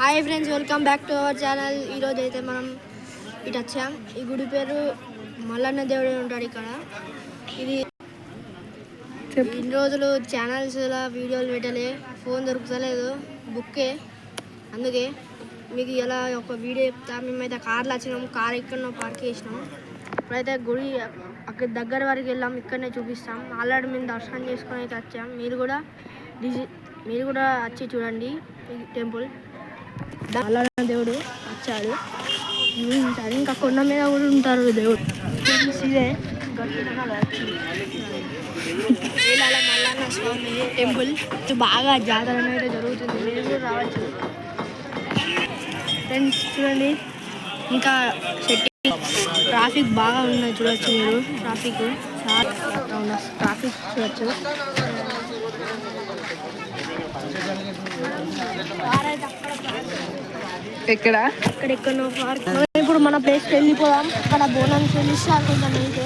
Hi friends, welcome back to our channel. ఈరోజు అయితే మనం ఇటు వచ్చాం. ఈ గుడి పేరు మల్లన్న దేవుడు ఉంటాడు ఇక్కడ. ఇది ఇన్ని రోజులు ఛానల్స్లో వీడియోలు పెట్టలే, ఫోన్ దొరుకుతలేదు, బుక్కే. అందుకే మీకు ఇలా ఒక వీడియో చెప్తా. మేమైతే కార్లో వచ్చినాం, కార్ ఎక్కడో పార్క్ చేసినాం. ఇప్పుడైతే గుడి అక్కడ దగ్గర వరకు వెళ్ళాం, ఇక్కడనే చూపిస్తాం. ఆల్రెడీ మేము దర్శనం చేసుకొని అయితే వచ్చాం. మీరు కూడా వచ్చి చూడండి ఈ టెంపుల్. మల్లన్న దేవుడు వచ్చాడు, ఉంటాడు. ఇంకా కొండ మీద కూడా ఉంటారు దేవుడు. ఇదే మల్లన్న స్వామి టెంపుల్. బాగా జాతర అనేది జరుగుతుంది, మీరు కూడా రావచ్చు ఫ్రెండ్స్. చూడండి, ఇంకా సెట్టింగ్ ట్రాఫిక్ బాగా ఉన్నది చూడవచ్చు. మీరు ట్రాఫిక్ చూడవచ్చు. ఎక్కడెక్కడో పార్క్. ఇప్పుడు మన ప్లేస్కి వెళ్ళిపోదాం. అక్కడ బోనం చెల్లిస్తారు కొంచెం అయితే.